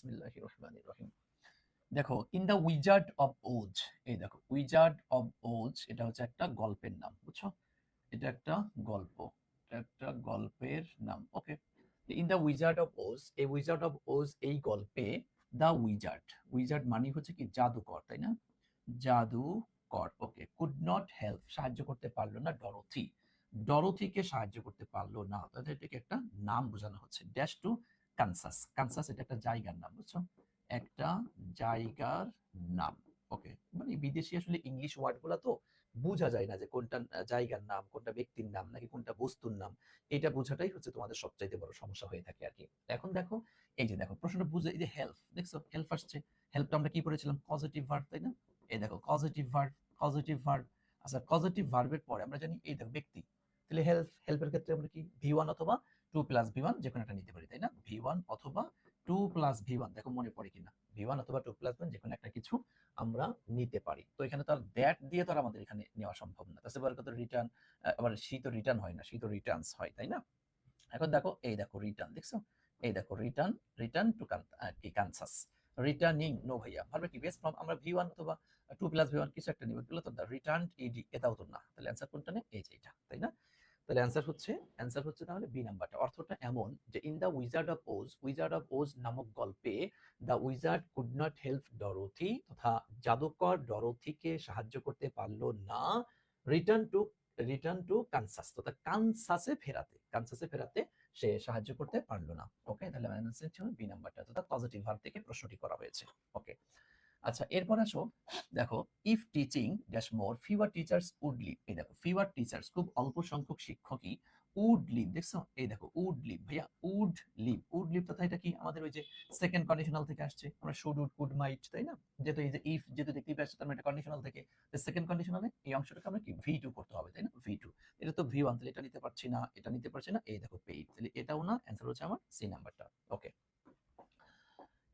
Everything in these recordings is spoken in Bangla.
বিসমিল্লাহির রহমানির রহিম। দেখো ইন দ্য উইজার্ড অফ ওজ, এই দেখো উইজার্ড অফ ওজ এটা হচ্ছে একটা গল্পের নাম, বুঝছো? এটা একটা গল্প, এটা একটা গল্পের নাম। ওকে, ইন দ্য উইজার্ড অফ ওজ, এই উইজার্ড অফ ওজ এই গল্পে দ্য উইজার্ড, উইজার্ড মানে হচ্ছে কি জাদুকর, তাই না? জাদুকর। ওকে, কুড নট হেল্প, সাহায্য করতে পারলো না ডরোথি, ডরোথিকে সাহায্য করতে পারলো না। তাহলে এটাকে একটা নাম বোঝানো হচ্ছে। ড্যাশ টু কানসাস, কানসাস এটা একটা জায়গার নাম, বুঝছো? একটা জায়গার নাম। ওকে, মানে বিদেশি আসলে ইংলিশ ওয়ার্ড গুলা তো বোঝা যায় না যে কোনটা জায়গার নাম, কোনটা ব্যক্তির নাম, নাকি কোনটা বস্তুর নাম। এটা বোঝাটাই হচ্ছে তোমাদের সবচাইতে বড় সমস্যা হয়ে থাকে আর কি। এখন দেখো, এই যে দেখো প্রশ্নটা বুঝে, এই যে হেল্প, দেখছো হেল্প আসছে। হেল্পটা আমরা কি পড়েছিলাম? পজিটিভ ভার্ব, তাই না? এই দেখো পজিটিভ ভার্ব, পজিটিভ ভার্ব। আচ্ছা, পজিটিভ ভার্বের পরে আমরা জানি এই দেখো ব্যক্তি, তাহলে হেল্প, হেল্পের ক্ষেত্রে আমরা কি ভি1 অথবা 2+V1 যে কোনো একটা নিতে পারি, তাই না? ভি1 অথবা 2+V1, দেখো মনে পড়ে কিনা, ভি1 অথবা 2+1 যে কোনো একটা কিছু আমরা নিতে পারি। তো এখানে তো আর দ্যাট দিয়ে তো আর আমাদের এখানে নেওয়া সম্ভব না। তাছাড়া কত রিটার্ন, আবার শি তো রিটার্ন হয় না, শি তো রিটার্নস হয়, তাই না? এখন দেখো এই দেখো রিটার্ন, দেখছো? এই দেখো রিটার্ন, রিটার্ন টু কি কানসাস। রিটার্নিং নো ভাইয়া, ভাবে কি বেস ফ্রম আমরা ভি1 অথবা 2+V1 কিছু একটা নিব, এগুলো তো রিটার্ন ইডি, এটাও তো না। তাহলে অ্যান্সার কোনটা নেই? এই যে এটা, তাই না? তাহলে অ্যান্সার হচ্ছে তাহলে বি নাম্বারটা। অর্থটা এমন যে in the Wizard of Oz, Wizard of Oz নামক গল্পে the wizard could not help Dorothy, তথা জাদুকর ডরোথিকে সাহায্য করতে পারলো না return to, return to Kansas, তথা কানসাসে ফেরাতে, কানসাসে ফেরাতে সে সাহায্য করতে পারলো না। ওকে, তাহলে অ্যান্সার ছিল বি নাম্বারটা, অর্থাৎ পজিটিভ ভার্ব থেকে প্রশ্নটি করা হয়েছে। ওকে, আচ্ছা এরপর আসো, দেখো if teaching dash more fewer teachers would leave, এই দেখো ফিওয়ার টিচার্স খুব অল্প সংখ্যক শিক্ষকই উড লিভ, দেখছো? এই দেখো উড লিভ ভাইয়া, উড লিভ, উড লিভ তথা এটা কি আমাদের ওই যে সেকেন্ড কন্ডিশনাল থেকে আসছে, আমরা শুড উড কুড মাইট, তাই না? যেহেতু এই যে ইফ যেহেতু দেখতেই পাচ্ছি তার মানে এটা কন্ডিশনাল থেকে, সেকেন্ড কন্ডিশনালে এই অংশটাকে আমরা কি ভি2 করতে হবে, তাই না? ভি2, এটা তো ভি1, তাহলে এটা নিতে পারছি না, এটা নিতে পারছি না, এই দেখো পেইড, তাহলে এটাও না, অ্যান্সার হচ্ছে আমার সি নাম্বারটা। ওকে,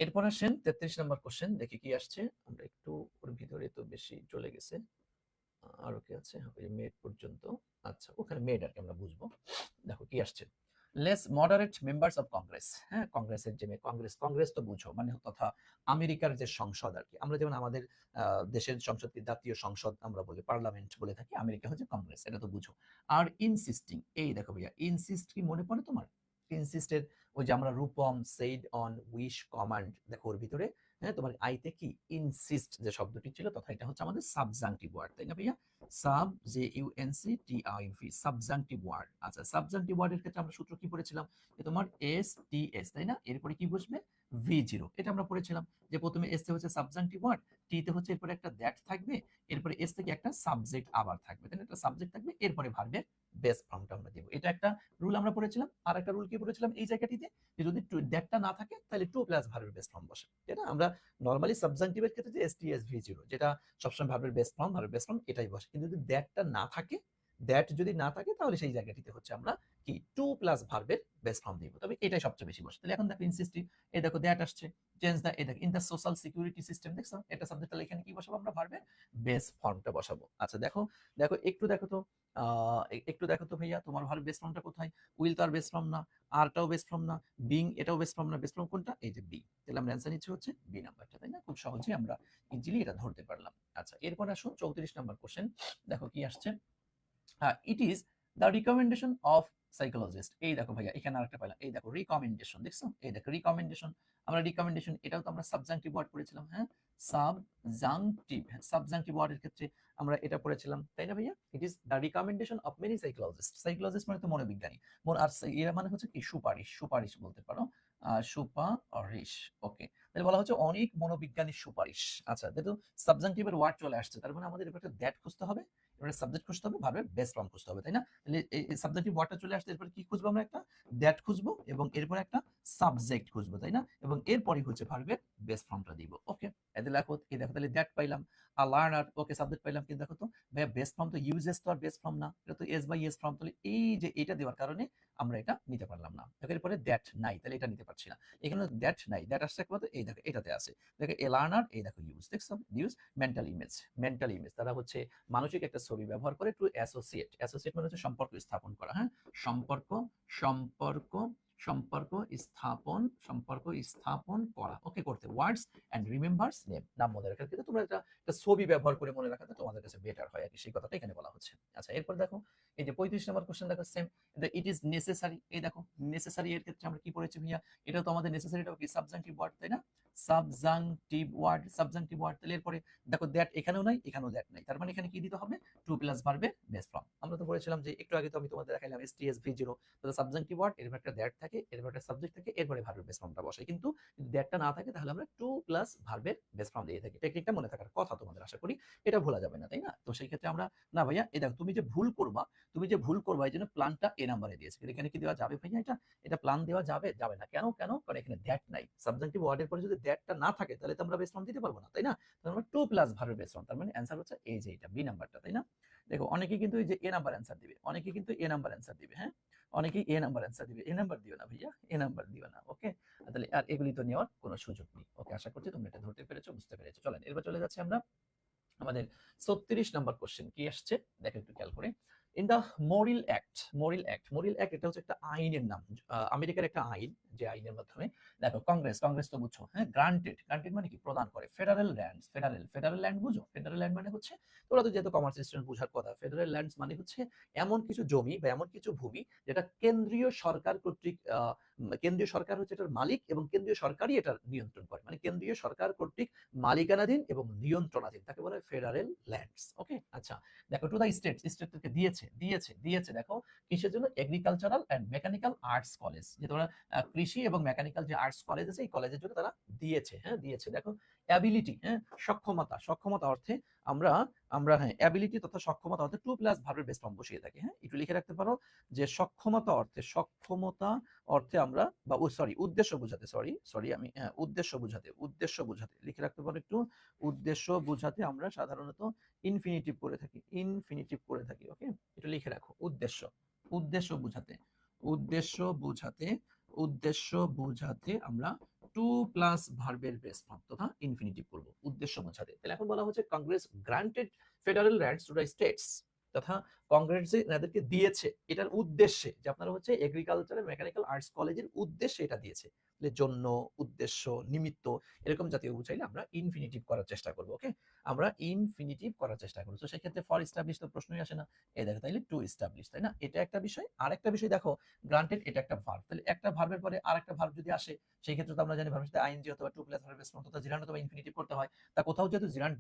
এরপর আসেন 33 নম্বর কোশ্চেন, দেখি কি আসছে। আমরা একটু ওর ভিতরে তো বেশি চলে গেছে, আরো কি আছে ওই মেড পর্যন্ত। আচ্ছা, ওখানে মেড আর কি আমরা বুঝবো। দেখো কি আসছে, less moderate members of Congress. হ্যাঁ, কংগ্রেসের যে কংগ্রেস, কংগ্রেস তো বুঝো মানে তথা আমেরিকার যে সংসদ আর কি। আমরা যেমন আমাদের দেশের সংসদকে জাতীয় সংসদ আমরা বলি, পার্লামেন্ট বলে থাকি, আমেরিকা হচ্ছে কংগ্রেস, এটা তো বুঝো। আর ইনসিস্টিং, এই দেখো ভাইয়া ইনসিস্ট কি মনে পড়ে তোমার? ইনসিস্টের ওই যে আমরা Rupam, said on, wish, command, দেখো ওর ভিতরে হ্যাঁ তোমার আইতে কি ইনসিস্ট যে শব্দটি ছিল, তথা এটা হচ্ছে আমাদের সাবজাংটিভ ওয়ার্ড, তাই না ভাইয়া? Sub, J U N C T I V, subjunctive word. আচ্ছা, সাবজাংটিভ ওয়ার্ডের ক্ষেত্রে আমরা সূত্র কি পড়েছিলাম? যে তোমার এস টি এস, তাই না? এরপরে কি বসবে? ভি0, এটা আমরা পড়েছিলাম যে প্রথমে এস তে হচ্ছে সাবজাংটিভ ওয়ার্ড, টি তে হচ্ছে এরপরে একটা দ্যাট থাকবে, এরপরে এস থেকে একটা সাবজেক্ট আবার থাকবে, তাই না? একটা সাবজেক্ট থাকবে, এরপরে ভার্বের বেস ফর্মটা আমরা দেব। এটা একটা রুল আমরা পড়েছিলাম। আর একটা রুল কি পড়েছিলাম এই জায়গাটিতে, যে যদি দ্যাটটা না থাকে তাহলে টু প্লাস ভার্বের বেস ফর্ম বসে, এটা আমরা নরমালি সাবজাংটিভের ক্ষেত্রে যে এস টি এস ভি0, যেটা সবসময় ভার্বের বেস ফর্ম, ভার্বের বেস ফর্ম এটাই বসে। কিন্তু যদি দ্যাটটা না থাকে, দ্যাট যদি না থাকে তাহলে সেই জায়গাটিতে হচ্ছে আমরা কি টু প্লাস ভার্বের বেস ফর্ম দিব, তবে এটাই সবচেয়ে বেশি বসে। তাহলে এখন দেখো ইনসিস্টিভ, এই দেখো দ্যাট আসছে, চেঞ্জ দ্য, এই দেখো in the social security system, দেখছো এটা সাবজেক্ট, তাহলে এখানে কি বসাবো আমরা? ভার্বের বেস ফর্মটা বসাবো। আচ্ছা দেখো, দেখো একটু দেখো তো, একটু দেখো তো ভাইয়া তোমার ভার্ব বেস ফর্মটা কোথায়? উইল তো আর বেস ফর্ম না, আরটাও বেস ফর্ম না, বিং এটাও বেস ফর্ম না, বেস ফর্ম কোনটা? এই যে বি। তাহলে আমরা অ্যান্সার নিচ্ছি হচ্ছে বি নাম্বারটা, তাই না? খুব সহজেই আমরা ইজিলি এটা ধরতে পারলাম। আচ্ছা এরপর আসো 34 নম্বর কোশ্চেন, দেখো কি আসছে। It is the recommendation of psychologist, এই দেখো ভাইয়া এখানে আরেকটা পাইলাম, এই দেখো রিকমেন্ডেশন, দেখছো? এই দেখো রিকমেন্ডেশন, আমরা রিকমেন্ডেশন এটাও তো আমরা সাবজাংটিভ ওয়ার্ড পড়েছিলাম, হ্যাঁ সাবজাংটিভ, হ্যাঁ সাবজাংটিভ ওয়ার্ডের ক্ষেত্রে আমরা এটা পড়েছিলাম, তাই না ভাইয়া? It is the recommendation of many psychologist, psychologist মানে তো মনোবিজ্ঞানী, আর এরা মানে হচ্ছে কি সুপারিশ, সুপারিশ বলতে পারো, সুপারিশ। ওকে, তাহলে বলা হচ্ছে অনেক মনোবিজ্ঞানী সুপারিশ। আচ্ছা যেহেতু সাবজাংটিভের ওয়ার্ড চলে আসছে, তার মানে আমাদের এবার একটা দ্যাট খুঁজতে হবে, এবারে সাবজেক্ট খুঁজতে হবে, ভার্বের বেস ফর্ম খুঁজতে হবে, তাই না? তাহলে এই সাবজেক্টিভ ওয়ার্ডটা চলে আসছে, এরপরে কি খুঁজবো আমরা? একটা দ্যাট খুঁজবো এবং এরপর একটা সাবজেক্ট খুঁজবো, তাই না? এবং এরপরই হচ্ছে ভার্বের বেস ফর্মটা দিব। ওকে, এতে দেখো, এই দেখো তাহলে দ্যাট পাইলাম, আর লার্নার, ওকে সাবজেক্ট পাইলাম, কিন্তু দেখো তো ভাইয়া বেস ফর্ম তো ইউজেস তো আর বেস ফর্ম না, এটা তো এস বাই এস ফর্ম, তাহলে এই যে এটা দেওয়ার কারণে আমরা এটা নিতে পারলাম না। দেখো এরপরে দ্যাট নাই, তাহলে এটা নিতে পারছি না। এখানে দ্যাট নাই, দ্যাট আসছে একমাত্র এই দেখো এটাতে আছে, দেখো এ লার্নার, এই দেখো ইউজ, দেখছো use mental image, mental image তারা হচ্ছে মানসিক একটা ছবি ব্যবহার করে টু অ্যাসোসিয়েট, অ্যাসোসিয়েট মানে হচ্ছে সম্পর্ক স্থাপন করা, হ্যাঁ সম্পর্ক, সম্পর্ক সম্পর্ক স্থাপন করা, ওকে, করতে। ওয়ার্ডস এন্ড রিমেম্বার্স নেম, নাম মনে রাখার ক্ষেত্রে তোমরা একটা ছবি ব্যবহার করে মনে রাখাতে তোমাদের কাছে বেটার হয় আর কি, সেই কথাটা এখানে বলা হচ্ছে। আচ্ছা, এরপর দেখো এই যে 35 নম্বর কোশ্চেন দেখো, সেম, ইট ইজ নেসেসারি। এই দেখো নেসেসারি এর ক্ষেত্রে আমরা কি পড়েছি ভাইয়া, এটা তো আমাদের নেসেসারিটাও কি সাবজাংটিভ ওয়ার্ড, তাই না? Subjunctive word. তাহলে এরপরে দেখো দ্যাট এখানেও নাই, এখানেও দ্যাট নাই, তার মানে এখানে কি দিতে হবে, টু প্লাস ভার্বের বেস ফর্ম। আমরা তো বলেছিলাম যে একটু আগে তো আমি তোমাদের দেখাইলাম STSV0, তাহলে সাবজাংটিভ ওয়ার্ড, এরপর একটা দ্যাট থাকে, এরপর একটা সাবজেক্ট থাকে, এরপরে ভার্বের বেস ফর্মটা বসে। কিন্তু যদি দ্যাটটা না থাকে তাহলে আমরা টু প্লাস ভার্বের বেস ফর্ম দিয়ে থাকি। টেকনিকটা মনে থাকার কথা তোমাদের, আশা করি এটা ভোলা যাবে না, তাই না? তো সেই ক্ষেত্রে আমরা, না ভাইয়া এই দেখো তুমি যে ভুল করবা এই জন্য প্ল্যানটা এ নাম্বারে দিয়েছে, এখানে কি দেওয়া যাবে ভাইয়া? এটা প্ল্যান দেওয়া যাবে না, কেন? কারণ এখানে দ্যাট নাই। সাবজাংটিভ ওয়ার্ডের পরে যদি দ্যাটটা না থাকে তাহলে তো আমরা বেস ফর্ম দিতে পারবো না, তাই না? তাহলে আমরা টু প্লাস ভার্বের বেস ফর্ম, তার মানে অ্যান্সার হচ্ছে এই যে এটা বি নাম্বারটা, তাই না? দেখো অনেকে কিন্তু এই যে এ নাম্বার অ্যান্সার দিবে, হ্যাঁ, অনেকেই এ নাম্বার অ্যান্সার দিবে। এ নাম্বার দিও না ভাইয়া, এ নাম্বার দিও না, ওকে? তাহলে আর এগুলি তো নেওয়ার কোনো সুযোগ নেই, ওকে? আশা করছি তোমরা এটা ধরতে পেরেছো, বুঝতে পেরেছো। চলেন এবার চলে যাচ্ছি আমরা আমাদের 36 নাম্বার কোশ্চেন কি আসছে দেখো একটু খেয়াল করে। ইন দা মরিল অ্যাক্ট এটা হচ্ছে একটা আইনের নাম, আমেরিকার একটা আইন, যে আইনের মাধ্যমে দেখো কংগ্রেস তো বুঝছো, হ্যাঁ, গ্রান্টেড মানে কি, প্রদান করে ফেডারেল ল্যান্ডস, ফেডারেল ল্যান্ড বুঝো, ফেডারেল ল্যান্ড মানে হচ্ছে, তোরা তো যেহেতু কমার্স স্টুডেন্ট বুঝার কথা, ফেডারেল ল্যান্ডস মানে হচ্ছে এমন কিছু জমি বা এমন কিছু ভূমি যেটা কেন্দ্রীয় সরকার কর্তৃক, কেন্দ্রীয় সরকার হচ্ছে এটার মালিক এবং কেন্দ্রীয় সরকারই এটার নিয়ন্ত্রণ করে, মানে কেন্দ্রীয় সরকার কর্তৃক মালিকানাধীন এবং নিয়ন্ত্রণাধীন, তাকে বলে ফেডারেল ল্যান্ডস, ওকে? আচ্ছা, দেখো টু দা স্টেটকে দিয়েছে দেখো কিসের জন্য, agricultural and mechanical arts college, যে তোমরা কৃষি এবং মেকানিক্যাল যে আর্টস কলেজ আছে এই কলেজের জন্য তারা দিয়েছে, হ্যাঁ দিয়েছে। দেখো অ্যাবিলিটি, হ্যাঁ, সক্ষমতা অর্থে আমরা হ্যাঁ অ্যাবিলিটি তথা সক্ষমতা অর্থে টু প্লাস ভার্বের বেস ফর্ম বসিয়ে থাকি, হ্যাঁ, একটু লিখে রাখতে পারো যে সক্ষমতা অর্থে আমরা, বা সরি উদ্দেশ্য বোঝাতে, আমি উদ্দেশ্য বোঝাতে লিখে রাখতে পারো একটু, উদ্দেশ্য বোঝাতে আমরা সাধারণত ইনফিনিটিভ করে থাকি, ওকে? একটু লিখে রাখো, উদ্দেশ্য বোঝাতে আমরা টু প্লাস ভার্বের বেস ফর্ম তথা ইনফিনিটিভ করব উদ্দেশ্য বোঝাতে। তাহলে এখন বলা হচ্ছে Congress granted federal rights to the states, তথা কংগ্রেস যে এনাদেরকে দিয়েছে এটার উদ্দেশ্যে, যে আপনারা হচ্ছে এগ্রিকালচার মেকানিক্যাল আর্টস কলেজের উদ্দেশ্যে এটা দিয়েছে, জন্য, উদ্দেশ্য, নিমিত্ত, এরকম জাতীয় বুঝাইলে আমরা ইনফিনিটিভ করার চেষ্টা করব, ওকে? আমরা ইনফিনিটিভ করার চেষ্টা করব। তো সেই ক্ষেত্রে ফর এস্টাবলিশ তো প্রশ্নই আসে না, এই দেখো তাইলে টু এস্টাবলিশ, তাই না? এটা একটা বিষয়। আর একটা বিষয় দেখো, গ্রান্টেড এটা একটা ভার্ব, তাহলে একটা ভার্বের পরে আরেকটা ভার্ব যদি আসে, সেই ক্ষেত্রে তো আমরা জানি ভার্বের সাথে আইএনজি অথবা টু প্লাস ভার্বের অথবা জিরান্ড অথবা ইনফিনিটিভ করতে হয়। তা কোথাও যেহেতু জিরান্ড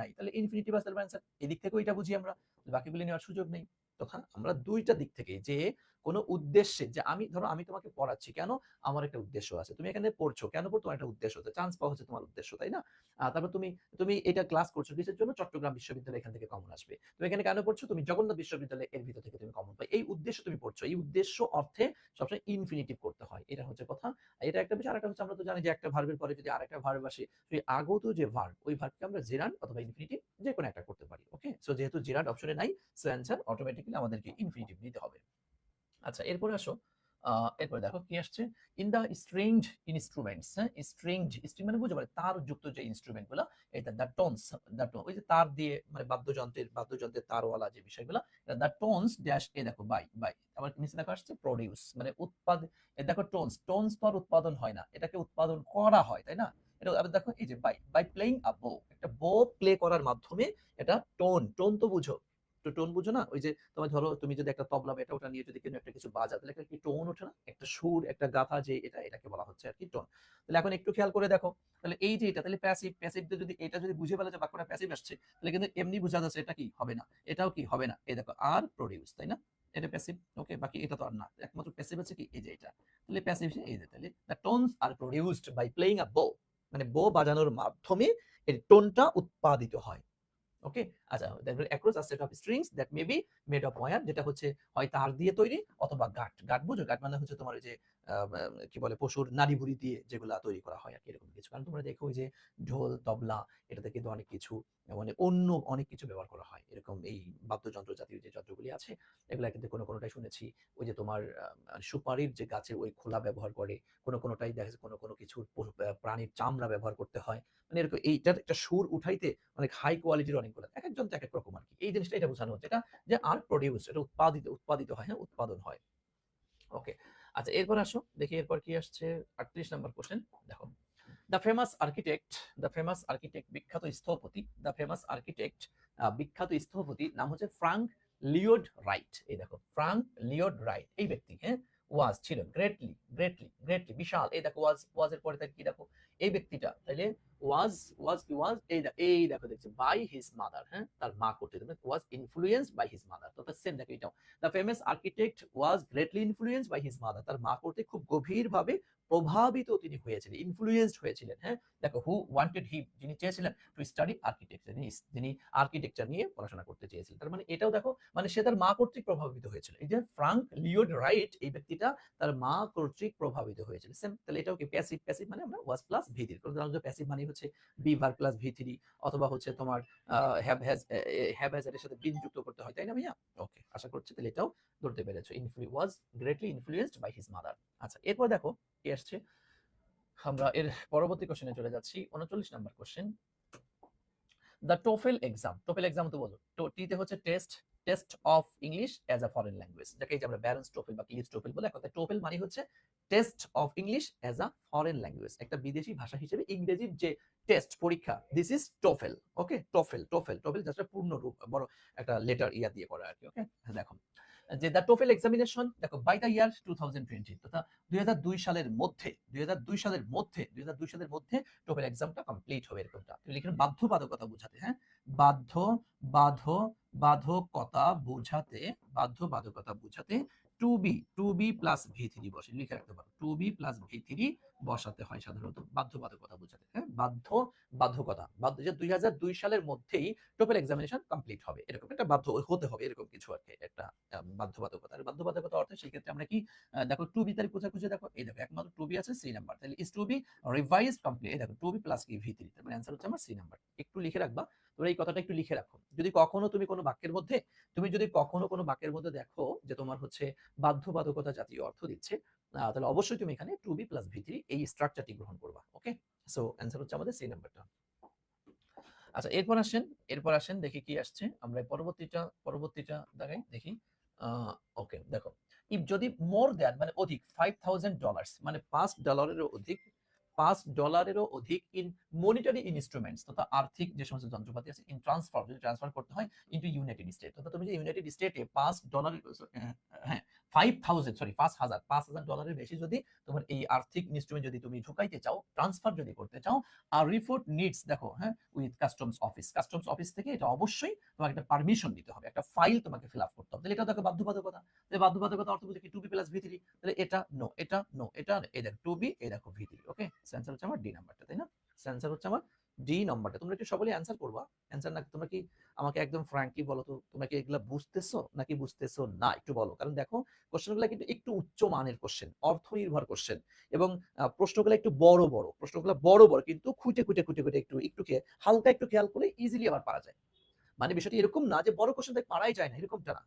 নাই, তাহলে ইনফিনিটিভ আসলে অ্যান্সার। এদিক থেকেও এটা বুঝি আমরা, বাকিগুলি নেওয়ার সুযোগ নেই। তখন আমরা দুইটা দিক থেকে, যে কোনো উদ্দেশ্যে, যে ধরো আমি তোমাকে পড়াচ্ছি, কেন? আমার একটা উদ্দেশ্য আছে। তুমি এখানে পড়ছো কেন? তোমার একটা উদ্দেশ্য আছে, চান্স পাওয়া হচ্ছে তোমার উদ্দেশ্য, তাই না? তারপর তুমি এটা ক্লাস করছো কিসের জন্য? চট্টগ্রাম বিশ্ববিদ্যালয় এখান থেকে কমন আসবে। তুমি এখানে কেন পড়ছো? তুমি জগন্নাথ বিশ্ববিদ্যালয় এর ভিতর থেকে তুমি কমন পাই, এই উদ্দেশ্য তুমি পড়ছো, এই উদ্দেশ্য অর্থে সবসময় ইনফিনিটিভ করতে হয়, এটা হচ্ছে কথা। এটা একটা বিষয়। আরেকটা হচ্ছে আমরা তো জানি যে একটা ভার্বের পরে যদি আরেকটা ভার্ব আসে, সেই আগত যে ভার্ব, ওই ভার্বকে আমরা জেরান্ড অথবা ইনফিনিটিভ যে কোনো একটা করতে পারি, ওকে? সো যেহেতু জেরান্ড অপশনে নাই, সো অ্যান্সার অটোমেটিক্যালি আমাদেরকে ইনফিনিটিভ নিতে হবে। আচ্ছা, এরপরে আসো, এরপরে দেখো কি আসছে, ইন দা স্ট্রিংড ইনস্ট্রুমেন্টস, হ্যাঁ, স্ট্রিং মানে বুঝতে পারে তার যুক্ত যে ইনস্ট্রুমেন্ট গুলো, এটা দ্য টোন, ওই যে তার দিয়ে, মানে বাদ্যযন্ত্রের তারওয়ালা যে বিষয়গুলো, দ্য টোনস ড্যাশ, এ দেখো বাই আবার নিচে দেখো আসছে প্রডিউস, মানে উৎপাদন। দেখো টোনস তো আর উৎপাদন হয় না, এটাকে উৎপাদন করা হয়, তাই না? এটা আবার দেখো এই যে বাই প্লেইং আ বো, একটা বো প্লে করার মাধ্যমে, এটা টোন তো বুঝো, তো টোন বুঝো না? ওই যে তোমার ধরো তুমি যদি একটা তবলা বা এটা ওটা নিয়ে যদি কোনো একটা কিছু বাজাও, তাহলে একটা কি টোন ওঠে না? একটা সুর, একটা গাথা, যে এটাকে বলা হচ্ছে আর কি টোন। তাহলে এখন একটু খেয়াল করে দেখো, তাহলে এই যে এটা, তাহলে প্যাসিভ যদি এটা যদি বুঝে ফেলে যে বাক্যটা প্যাসিভ আসছে, তাহলে কিন্তু এমনি বোঝা যাচ্ছে এটা কি হবে না, এটাও কি হবে না। এই দেখো আর প্রোডিউস, তাই না? এটা প্যাসিভ, ওকে? বাকি এটা তো আর না, একমাত্র প্যাসিভ আছে কি এই যে এটা। তাহলে প্যাসিভ এই যে, তাহলে the tones are produced by playing a bow, মানে বো বাজানোর মাধ্যমে এর টোনটা উৎপাদিত হয়, ওকে? আচ্ছা, across a set of strings that may be made of wire, যেটা হচ্ছে হয় তার দিয়ে তৈরি অথবা গাট বুঝো, গাট মানে হচ্ছে তোমার ওই যে কি বলে, পশুর নাড়ি ভুড়ি দিয়ে যেগুলা তৈরি করা হয় আর কি, এরকম কিছু। কারণ তোমরা দেখো ওই যে ঢোল, তবলা, এটাতে কিন্তু অনেক কিছু, মানে অন্য অনেক কিছু ব্যবহার করা হয়, এরকম এই বাদ্যযন্ত্র জাতীয় যে যন্ত্রগুলি আছে, এগুলা কিন্তু কোনোটাই শুনেছি ওই যে তোমার সুপারির যে গাছের ওই খোলা ব্যবহার করে, কোনোটাই দেখা যাচ্ছে কোনো কিছুর প্রাণীর চামড়া ব্যবহার করতে হয়, মানে এরকম এইটার একটা সুর উঠাইতে অনেক হাই কোয়ালিটির অনেকগুলো, এক একজন তো এক এক রকম আর কি। এই জিনিসটা এটা বোঝানো হচ্ছে, এটা যে আর প্রডিউস, এটা উৎপাদিত হয়, হ্যাঁ, উৎপাদন হয়, ওকে? আচ্ছা এরপর আসো দেখি এরপর কি আসছে। 38 নম্বর কোশ্চেন দেখো, the famous architect, the famous architect বিখ্যাত স্থপতি, দ্য ফেমাস আর্কিটেক্ট বিখ্যাত স্থপতি নাম হচ্ছে ফ্রাঙ্ক লিওড রাইট। এই দেখো ফ্রাঙ্ক লিওড রাইট এই ব্যক্তি, হ্যাঁ, ওয়াজ ছিল গ্রেটলি গ্রেটলি গ্রেটলি বিশাল। এই দেখো ওয়াজ এর পরে কি দেখো এই ব্যক্তিটা, তাইলে ওয়াজ কি ওয়াজ এই দেখো দেখছি বাই হিজ মাদার, হ্যাঁ, তার মা করতে দেবে was influenced by his mother. তো সেম দেখো এটাও, the famous architect was greatly influenced by his mother, তার মা করতে খুব গভীরভাবে প্রভাবিত তিনি হয়েছিলেন, ইনফ্লুয়েন্সড হয়েছিলেন, হ্যাঁ। দেখো হু ওয়ান্টেড হিম, যিনি চেয়েছিলেন টু স্টাডি আর্কিটেকচার, যিনি আর্কিটেকচার নিয়ে পড়াশোনা করতে চেয়েছিলেন। তার মানে এটাও দেখো মানে সে তার মা কর্তৃক প্রভাবিত হয়েছিল। এই যে ফ্রাঙ্ক লিওড রাইট এই ব্যক্তিটা তার মা কর্তৃক প্রভাবিত হয়েছিল। সেম তাহলে এটাও কি প্যাসিভ, প্যাসিভ মানে আমরা ওয়াজ প্লাস ভি থ্রি, কারণ প্যাসিভ মানে হচ্ছে be verb plus V three, অথবা হচ্ছে তোমার হ্যাভ হ্যাজ এর সাথে বিন যুক্ত করতে হয়, তাই না ভাইয়া? ওকে, আশা করছি তাহলে এটাও ধরতে পেরেছো, was greatly influenced by his mother. আচ্ছা এরপর দেখো কি আসছে, আমরা এর পরবর্তী কোশ্চেনে চলে যাচ্ছি। 39 number question, the TOEFL exam, TOEFL exam তো বলো টিতে হচ্ছে test, test of English as a foreign language, যাকে এই যে আমরা ব্যারেন্স টোফেল বা ক্লিপস টোফেল বলে। কথা টোফেল মানে হচ্ছে test of English as a foreign language, একটা বিদেশি ভাষা হিসেবে ইংরেজির যে টেস্ট পরীক্ষা, this is TOEFL. Okay, TOEFL TOEFL TOEFL just পূর্ণ রূপ, বড় একটা লেটার ইয়া দিয়ে করা আর কি। ওকে, দেখো যে দ্য টোফেল এক্সামিনেশন দেখো বাই দ্য ইয়ার 2020, তথা 2002 সালের মধ্যে 2002 সালের মধ্যে 2002 সালের মধ্যে টোফেল এক্সামটা কমপ্লিট হবে, এরকমটা তুমি লিখে বাধ্যবাধকতা বোঝাতে, হ্যাঁ, বাধ্য বাধ বাধকতা বোঝাতে, বাধ্যবাধকতা বোঝাতে to be plus V three বসে লিখে রাখতে পারো, to be plus V three বসাতে হয় সাধারণত বাধ্যবাধকতা বোঝাতে, হ্যাঁ, বাধ্যকতা বাধ্য যে 2002 সালের মধ্যেই টোফেল এক্সামিনেশন কমপ্লিট হবে, এরকম একটা বাধ্য হতে হবে, এরকম কিছু আর কি একটা বাধ্যবাধকতা। আর বাধ্যবাধকতা অর্থে সেই ক্ষেত্রে আমরা কি দেখো টু বি তারিখ কোথায় খুঁজে দেখো, এই দেখো একমাত্র টু বি আছে সি নাম্বার, তাহলে is to be revised complete, এই দেখো টু বি প্লাস কি ভি থ্রি, তার মানে অ্যান্সার হচ্ছে আমার সি নাম্বার। একটু লিখে রাখবা, তোমরা এই কথাটা একটু লিখে রাখো। যদি কখনো তুমি কোনো বাক্যের মধ্যে কোনো বাক্যের মধ্যে দেখো যে তোমার হচ্ছে বাধ্যবাধকতা জাতীয় অর্থ দিচ্ছে, তাহলে অবশ্যই তুমি এখানে to be plus V three এই স্ট্রাকচারটি গ্রহণ করবা। ওকে, সো অ্যান্সার হচ্ছে আমাদের সি নাম্বারটা। আচ্ছা এরপর আসেন দেখি কি আসছে, আমরা পরবর্তীটা দেখাই দেখি। ওকে দেখো, ইফ যদি মোর দ্যান মানে অধিক $5,000 মানে $5 অধিক, $5 অধিক ইন মনিটারি ইনস্ট্রুমেন্টস তথা আর্থিক যে সমস্ত যন্ত্রপাতি আছে ইন ট্রান্সফার যদি ট্রান্সফার করতে হয় ইনটু ইউনাইটেড স্টেট, তথা তুমি যে ইউনাইটেড স্টেটে $5 হ্যাঁ 5,000 বেশি যদি তোমার এই আর্থিক ইনস্ট্রুমেন্ট যদি তুমি ঢুকাইতে চাও, ট্রান্সফার যদি করতে চাও, আর রিপোর্ট নিডস দেখো, হ্যাঁ, উইথ কাস্টমস অফিস থেকে এটা অবশ্যই তোমাকে একটা পারমিশন নিতে হবে, একটা ফাইল তোমাকে ফিল আপ করতে হবে, তাহলে এটা দেখো বাধ্যবাধকতা। তাহলে বাধ্যবাধকতা অর্থ বুঝে কি to be plus V three, তাহলে এটা নো, এটা নো, এটা এই দেখো টু বি, এই দেখো ভি থ্রি। ওকে, অ্যান্সার হচ্ছে আমার ডি নাম্বারটা, তাই না? অ্যান্সার হচ্ছে আমার ডি নাম্বারটা। তোমরা একটু সকলেই অ্যান্সার করবা, অ্যান্সার না তোমরা কি আমাকে একদম ফ্র্যাঙ্কলি বলো তো, তোমরা কি এগুলা বুঝতেছো নাকি বুঝতেছো না, একটু বলো। কারণ দেখো কোশ্চেনগুলো কিন্তু একটু উচ্চ মানের কোশ্চেন, অর্থ নির্ভর কোশ্চেন, এবং প্রশ্নগুলো একটু বড় বড় কিন্তু খুঁটে একটু হালকা একটু খেয়াল করলে ইজিলি আবার পারা যায়। মানে বিষয়টি এরকম না যে বড় কোশ্চেন থেকে পারাই যায় না, এরকমটা না।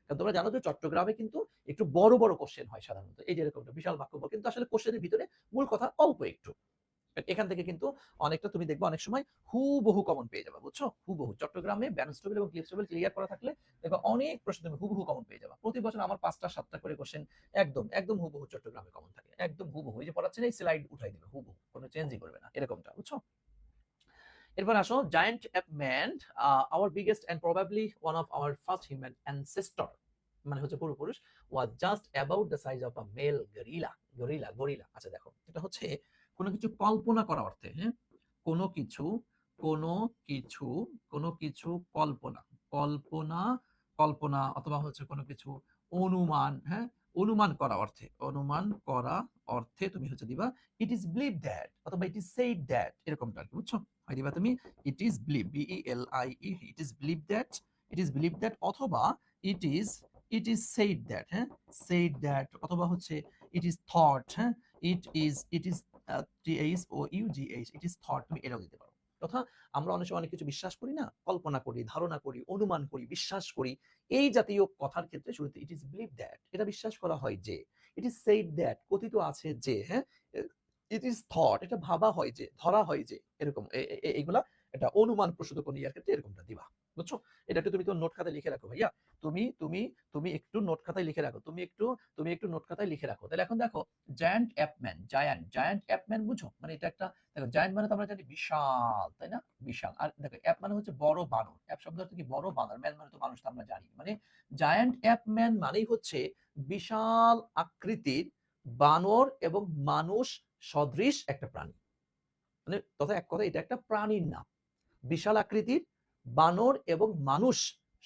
কারণ তোমরা জানো যে চট্টগ্রামে কিন্তু একটু বড় বড় কোশ্চেন হয় সাধারণত, এই যে এরকমটা বিশাল বাক্য বল, কিন্তু আসলে কোশ্চেনের ভিতরে মূল কথা অল্প একটু। এখান থেকে কিন্তু অনেকটা তুমি দেখবে অনেক সময় হুবহু কমন পেয়ে যাবে, বুঝছো? হুবহু চট্টগ্রামে ব্যালেন্স টেবিল এবং ক্লিপস টেবিল ক্লিয়ার করা থাকলে দেখবে অনেক প্রশ্ন তুমি হুবহু কমন পেয়ে যাবে। প্রতি বছর আমার 5টা 7টা করে কোশ্চেন একদম হুবহু চট্টগ্রামে কমন থাকে, একদম হুবহু, এই যে পড়াচ্ছেন এই স্লাইড উঠাই দিবে হুবহু, কোনো চেঞ্জই করবে না, এরকমটা, বুঝছো? এরপর আসো, giant ape man our biggest and probably one of our first human ancestor, মানে হচ্ছে পূর্বপুরুষ, was just about the size of a male gorilla. আচ্ছা দেখো, এটা হচ্ছে কোনো কিছু কল্পনা করা অর্থে, হ্যাঁ, কোনো কিছু কোনো কিছু কোনো কিছু কল্পনা কল্পনা কল্পনা অথবা হচ্ছে কোনো কিছু অনুমান, হ্যাঁ, অনুমান করা অর্থে তুমি হচ্ছে দিবা ইট ইজ বিলিভ দ্যাট অথবা ইট ইজ সেইড দ্যাট, এরকমটা আর কি, বুঝছো? হয় দিবা তুমি ইট is believe BELIE, it is believe that অথবা ইট ইজ সেইড দ্যাট, হ্যাঁ, সেইড দ্যাট, অথবা হচ্ছে ইট ইজ থট, হ্যাঁ, it is THOUGH, it is thought, তুমি এটাও দিতে পারো। তথা আমরা অনেক সময় অনেক কিছু বিশ্বাস করি না, কল্পনা করি, ধারণা করি, অনুমান করি, বিশ্বাস করি, এই জাতীয় কথার ক্ষেত্রে শুরুতে ইট ইজ বিলিভ দ্যাট, এটা বিশ্বাস করা হয় যে, ইট ইজ সেইড দ্যাট কথিত আছে যে, হ্যাঁ, ইট ইজ থট এটা ভাবা হয় যে, ধরা হয় যে, এরকম এইগুলা এটা অনুমান প্রসূত কোন ইয়ার ক্ষেত্রে এরকমটা দিবা, বুঝছো? এটা একটু তুমি তোমার নোট খাতায় লিখে রাখো ভাইয়া। তুমি তুমি তুমি একটু নোট খাতায় লিখে রাখো, তুমি একটু নোট খাতায় লিখে রাখো। তাহলে এখন দেখো, জায়ান্ট অ্যাপম্যান, জায়ান্ট অ্যাপম্যান বুঝো, মানে এটা একটা, দেখো জায়ান্ট মানে তো আমরা জানি বিশাল, তাই না? বিশাল। আর দেখো অ্যাপ মানে হচ্ছে বড় বানর, অ্যাপ শব্দ অর্থ কি বড় বানর, ম্যান মানে তো মানুষ, তো আমরা জানি। মানে জায়ান্ট অ্যাপম্যান মানেই হচ্ছে বিশাল আকৃতির বানর এবং মানুষ সদৃশ একটা প্রাণী। মানে তথা এক কথা, এটা একটা প্রাণীর নাম। বিশাল আকৃতির বানর এবং মানুষ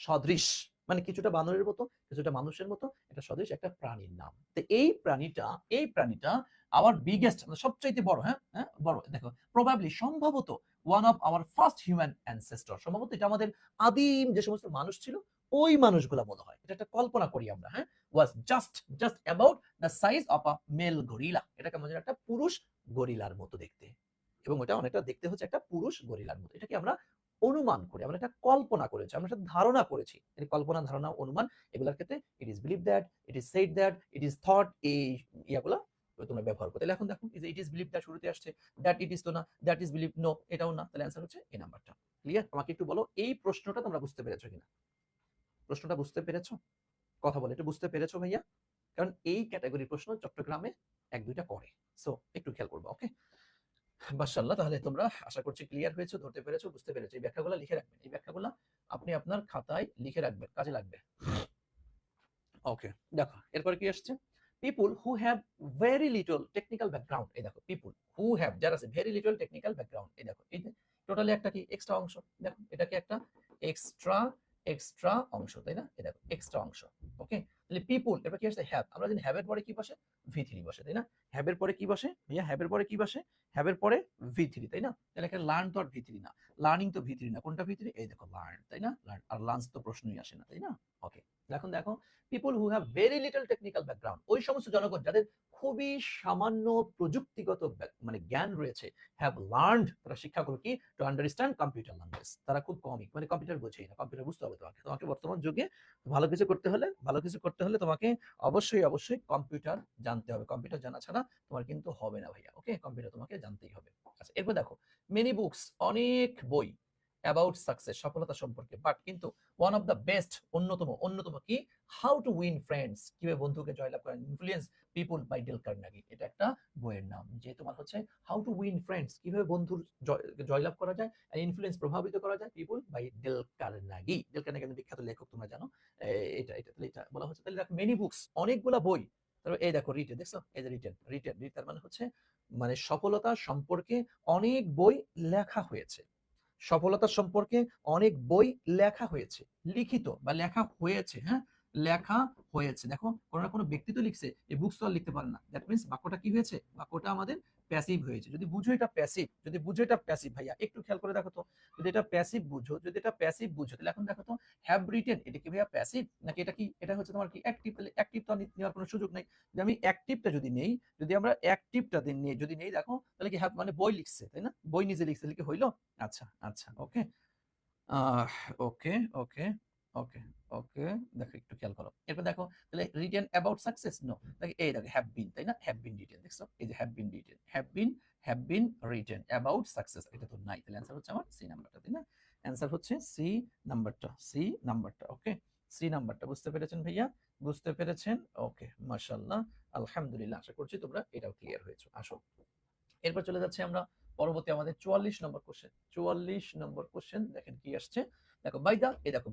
সদৃশ, মানে কিছুটা বানরের মতো কিছুটা মানুষের মতো একটা সদৃশ একটা প্রাণীর নাম। তো এই প্রাণীটা আওয়ার বিগেস্ট, সবচাইতে বড়, হ্যাঁ হ্যাঁ বড়, দেখো প্রবাবলি সম্ভবত one of our first human ancestor, সম্ভবত এটা আমাদের আদিম যে সমস্ত মানুষ ছিল ওই মানুষগুলা মনে হয়, এটা একটা কল্পনা করি আমরা, হ্যাঁ, was just about the size of a male gorilla, এটা কেমন যেন একটা পুরুষ গরিলার মতো দেখতে, এবং ওটা অনেকটা দেখতে হচ্ছে একটা পুরুষ গরিলার মতো। এটা কি আমরা অনুমান করি, আমরা একটা কল্পনা করেছি, আমরা একটা ধারণা করেছি। এই কল্পনা, ধারণা, অনুমান, এগুলোর ক্ষেত্রে ইট is believe that, it is said that, it is thought, এই ইয়াগুলা তোমরা ব্যবহার করো। তাহলে এখন দেখো, এই যে ইট ইজ বিলিভ দ্যাট শুরুতে আসছে, দ্যাট ইট ইজ তো না, দ্যাট ইজ বিলিভ নো, এটাও না, তাহলে অ্যান্সার হচ্ছে এই নাম্বারটা। ক্লিয়ার? আমাকে একটু বলো এই প্রশ্নটা তোমরা বুঝতে পেরেছো কিনা? প্রশ্নটা বুঝতে পেরেছো? কথা বলে একটু বুঝতে পেরেছো ভাইয়া? কারণ এই ক্যাটাগরির প্রশ্ন চট্টগ্রামে এক দুইটা করে, সো একটু খেয়াল করবো। ওকে, মাশাআল্লাহ, তাহলে তোমরা আশা করছি ক্লিয়ার হয়েছো, ধরতে পেরেছো, বুঝতে পেরেছো। এই ব্যাখ্যাগুলো লিখে রাখবেন, এই ব্যাখ্যাগুলো আপনি আপনার খাতায় লিখে রাখবেন, কাজে লাগবে। ওকে, দেখো এরপরে কি আসছে, people who have very little technical background. এই দেখো পিপল হু হ্যাভ, যারা আছে ভেরি লিটল টেকনিক্যাল ব্যাকগ্রাউন্ড, এই দেখো এই টোটালি একটা কি এক্সট্রা অংশ, দেখো এটা কি একটা এক্সট্রা এক্সট্রা অংশ, তাই না? এই দেখো এক্সট্রা অংশ। ওকে, তাহলে পিপল, এবার কি আসছে হ্যাভ, আমরা জানি হ্যাভ এর পরে কি বসে, ভি3 বসে, তাই না? হ্যাভ এর পরে কি বসে ভাইয়া, হ্যাভ এর পরে কি বসে, হ্যাভ এর পরে ভি3, তাই না? তাহলে এখানে লার্ন তো আর ভি3 না, লার্নিং তো ভি3 না, কোনটা ভি3? এই দেখো লার্ন, তাই না? লার্ন আর লার্নস তো প্রশ্নই আসে না, তাই না? ওকে, এখন দেখো people who have very little technical background, ওই সমস্ত জনগণ যাদের খুবই সামান্য প্রযুক্তিগত মানে জ্ঞান রয়েছে, হ্যাভ লার্নড, তারা শিক্ষা করো কি, টু আন্ডারস্ট্যান্ড কম্পিউটার ল্যাঙ্গুয়েজ, তারা খুব কমই, মানে কম্পিউটার বোঝেই না, কম্পিউটার বুঝতে হবে তোমাকে, তোমাকে বর্তমান যুগে ভালো কিছু করতে হলে তোমাকে অবশ্যই কম্পিউটার জানতে হবে, কম্পিউটার জানা ছাড়া তোমার কিন্তু হবে না ভাইয়া। ওকে, কম্পিউটার তোমাকে জানতেই হবে। আচ্ছা, এরপর দেখো মেনি বুকস, অনেক বই, অ্যাবাউট সাকসেস, সফলতা সম্পর্কে, বাট কিন্তু ওয়ান অফ দ্য বেস্ট, অন্যতম কি, হাউ টু উইন ফ্রেন্ডস, কিভাবে বন্ধুকে জয়লাভ করেন, influence people by Dale Carnegie, এটা একটা বইয়ের নাম, যে তোমার হচ্ছে হাউ টু উইন ফ্রেন্ডস, কিভাবে বন্ধুর জয়লাভ করা যায়, ইনফ্লুয়েন্স প্রভাবিত করা যায়, people by Dale Carnegie. Dale Carnegie বিখ্যাত লেখক, তোমরা জানো। এটা বলা হচ্ছে। তাহলে দেখো মেনি বুকস, অনেকগুলা বই, তারপর এই দেখো রিটেন, দেখছো এই যে রিটেন তার মানে হচ্ছে মানে সফলতা সম্পর্কে অনেক বই লেখা হয়েছে, সফলতা সম্পর্কে অনেক বই লেখা হয়েছে, লিখিত বা লেখা হয়েছে, হ্যাঁ, লেখা হয়েছে। দেখো কোনো না কোনো ব্যক্তি তো লিখছে, এই বুকস তো আর লিখতে পারে না, দ্যাট মিন্স বাক্যটা কি হয়েছে, বাক্যটা আমাদের প্যাসিভ হয়েছে। যদি বুঝো এটা প্যাসিভ, ভাইয়া একটু খেয়াল করে দেখো তো, যদি এটা প্যাসিভ বুঝো, তাহলে এখন দেখো তো হ্যাভ রিটেন, এটা কি ভাইয়া প্যাসিভ নাকি এটা কি, এটা হচ্ছে তোমার কি অ্যাক্টিভ? তাহলে অ্যাক্টিভ তো নেওয়ার কোনো সুযোগ নেই। যদি আমি অ্যাক্টিভটা যদি নেই, যদি নেই দেখো, তাহলে কি হ্যাভ মানে বই লিখছে, তাই না? বই নিজে লিখছে, লিখে হইলো। আচ্ছা আচ্ছা, ওকে, আহ ওকে ওকে ওকে ওকে, দেখো একটু খেয়াল করো, এরপর দেখো তাহলে রিটেন অ্যাবাউট সাকসেস, নো, দেখো এই দেখো হ্যাভ বিন, তাই না? হ্যাভ বিন রিটেন, দেখছো এই যে have been written about success, এটা তো নাই, তাহলে অ্যান্সার হচ্ছে আমার সি নাম্বারটা, তাই না? অ্যান্সার হচ্ছে সি নাম্বারটা। ওকে, সি নাম্বারটা বুঝতে পেরেছেন ভাইয়া? বুঝতে পেরেছেন? ওকে, মাশাআল্লাহ, আলহামদুলিল্লাহ, আশা করছি তোমরা এটাও ক্লিয়ার হয়েছো। আসো, এরপর চলে যাচ্ছে আমরা পরবর্তী আমাদের 44 নম্বর কোশ্চেন। 44 নম্বর কোশ্চেন দেখেন কি আসছে, দেখো বাই দা, এই দেখো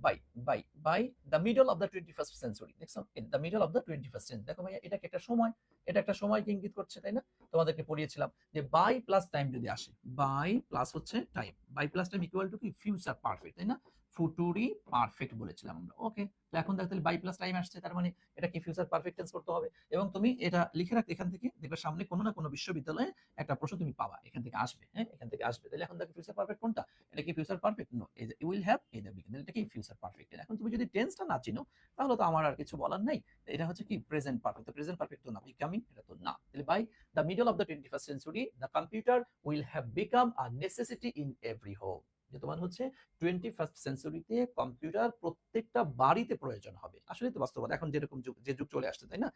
by the middle of the 21st century, দেখছো the middle of the 21st century, দেখো ভাইয়া এটা কি একটা সময়, এটা একটা সময়কে ইঙ্গিত করছে, তাই না? তোমাদেরকে পড়িয়েছিলাম যে বাই প্লাস টাইম যদি আসে, বাই প্লাস হচ্ছে time, by plus time equal to কি ফিউচার পারফেক্ট, তাই না? ফুটুরি পারফেক্ট বলেছিলাম আমরা। ওকে, এখন দেখো তাহলে বাই প্লাস টাইম আসছে, তার মানে এটা কি ফিউচার পারফেক্ট টেন্স করতে হবে, এবং তুমি এটা লিখে রাখতে, এখান থেকে দেখবে সামনে কোনো না কোনো বিশ্ববিদ্যালয়ে একটা প্রশ্ন তুমি পাবা, এখান থেকে আসবে, হ্যাঁ, এখান থেকে আসবে। তাহলে এখন দেখো ফিউচার পারফেক্ট কোনটা, এটা কি ফিউচার পারফেক্ট? নো, এই যে উইল হ্যাভ, এই যে বিগিন, এটা কি ফিউচার পারফেক্ট। এখন তুমি যদি টেন্সটা না চিনো তাহলে তো আমার আর কিছু বলার নাই, এটা হচ্ছে কি প্রেজেন্ট পারফেক্ট, তো প্রেজেন্ট পারফেক্ট তো না, বিকামিং, এটা তো না। তাহলে by the middle of the 21st century the computer will have become a necessity in every home, যে তোমার হচ্ছে 21st সেঞ্চুরিতে কম্পিউটার প্রত্যেকটা বাড়িতে প্রয়োজন হবে। আসলে তো বাস্তবতা, এখন যেরকম যুগ চলে আসছে, তাই না?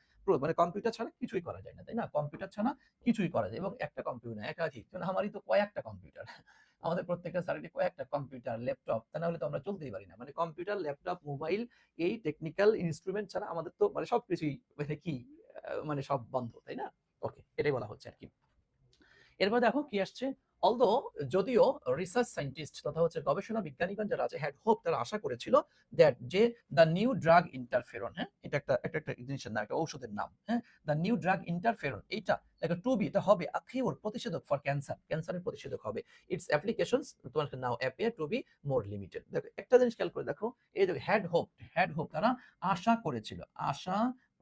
মানে কম্পিউটার ছাড়া কিছুই করা যায় না, তাই না? কম্পিউটার ছাড়া কিছুই করা যায়, এবং একটা কম্পিউটার একাধিক, কারণ আমারই তো কয়েকটা কম্পিউটার, আমাদের প্রত্যেকটা স্যারেরই কয়েকটা কম্পিউটার, ল্যাপটপ, তা না হলে তো আমরা চলতেই পারি না। মানে কম্পিউটার, ল্যাপটপ, মোবাইল, এই টেকনিক্যাল ইনস্ট্রুমেন্ট ছাড়া আমাদের তো মানে সবকিছুই মানে কি মানে সব বন্ধ, তাই না? ওকে, এটাই বলা হচ্ছে আর কি। এরপর দেখো কি আসছে, অলদো যদিও রিসার্চ সায়েন্টিস্ট তথা হচ্ছে গবেষণা বিজ্ঞানীগণ যারা আছে হ্যাড হোপ, তারা আশা করেছিল দ্যাট যে দ্য নিউ ড্রাগ ইন্টারফেরন, হ্যাঁ এটা একটা জিনিসের নাম, একটা ঔষধের নাম, হ্যাঁ দ্য নিউ ড্রাগ ইন্টারফেরন, এইটা দেখো টু বি, এটা হবে আ কিউর, প্রতিষেধক ফর ক্যান্সার, ক্যান্সারের প্রতিষেধক হবে। ইটস অ্যাপ্লিকেশনস তোমার now appear to be more limited. দেখো একটা জিনিস খেয়াল করে দেখো, এই দেখো হ্যাড হোপ তারা আশা করেছিল, আশা